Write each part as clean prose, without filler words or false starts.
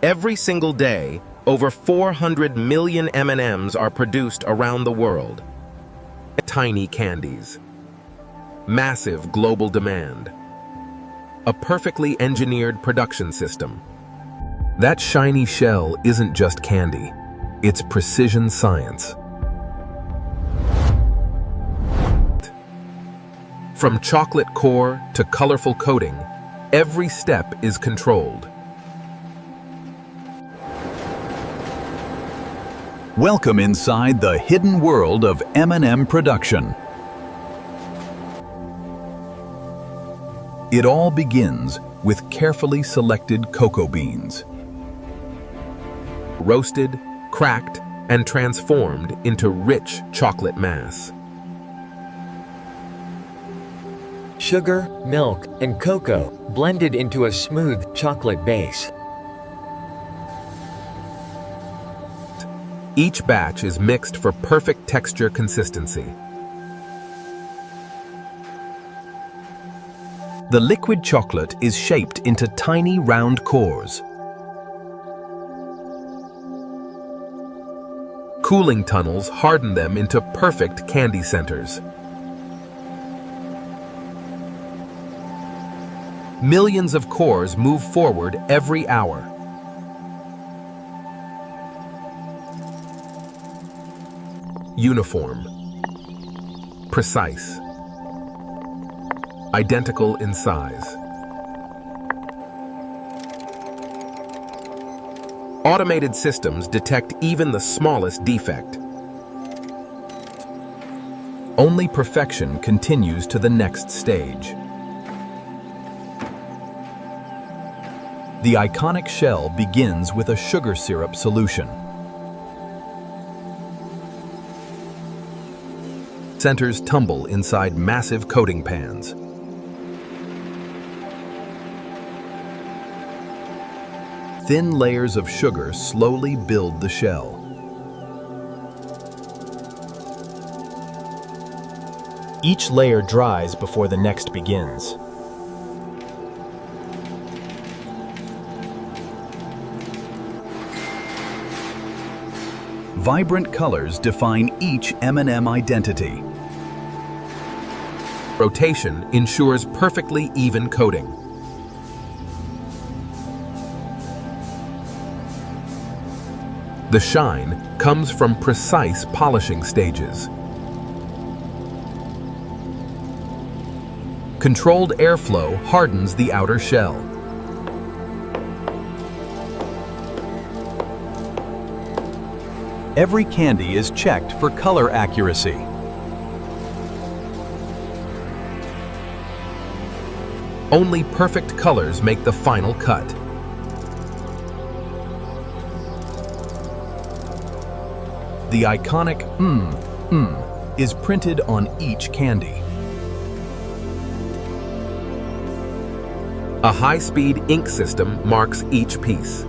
Every single day, over 400 million M&Ms are produced around the world. Tiny candies. Massive global demand. A perfectly engineered production system. That shiny shell isn't just candy, it's precision science. From chocolate core to colorful coating, every step is controlled. Welcome inside the hidden world of M&M production. It all begins with carefully selected cocoa beans. Roasted, cracked, and transformed into rich chocolate mass. Sugar, milk, and cocoa blended into a smooth chocolate base. Each batch is mixed for perfect texture consistency. The liquid chocolate is shaped into tiny round cores. Cooling tunnels harden them into perfect candy centers. Millions of cores move forward every hour. Uniform. Precise. Identical in size. Automated systems detect even the smallest defect. Only perfection continues to the next stage. The iconic shell begins with a sugar syrup solution. Centers tumble inside massive coating pans. Thin layers of sugar slowly build the shell. Each layer dries before the next begins. Vibrant colors define each M&M identity. Rotation ensures perfectly even coating. The shine comes from precise polishing stages. Controlled airflow hardens the outer shell. Every candy is checked for color accuracy. Only perfect colors make the final cut. The iconic is printed on each candy. A high-speed ink system marks each piece.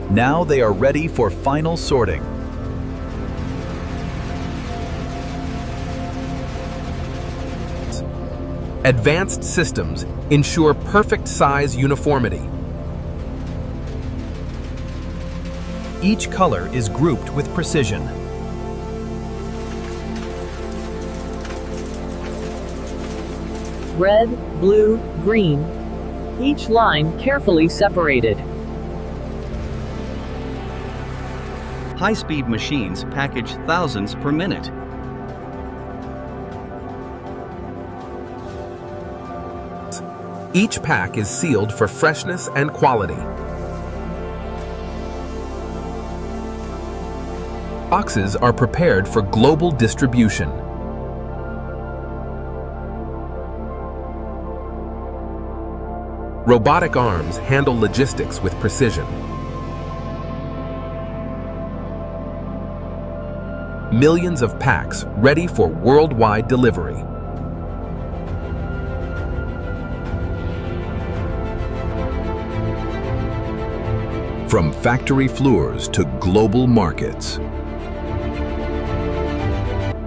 Now they are ready for final sorting. Advanced systems ensure perfect size uniformity. Each color is grouped with precision. Red, blue, green. Each line carefully separated. High-speed machines package thousands per minute. Each pack is sealed for freshness and quality. Boxes are prepared for global distribution. Robotic arms handle logistics with precision. Millions of packs ready for worldwide delivery. From factory floors to global markets,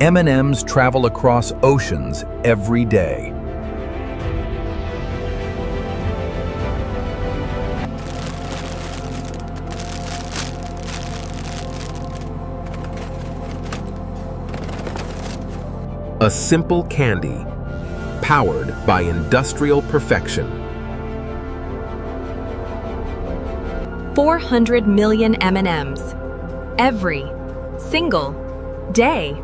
M&Ms travel across oceans every day. A simple candy, powered by industrial perfection. 400 million M&Ms every single day.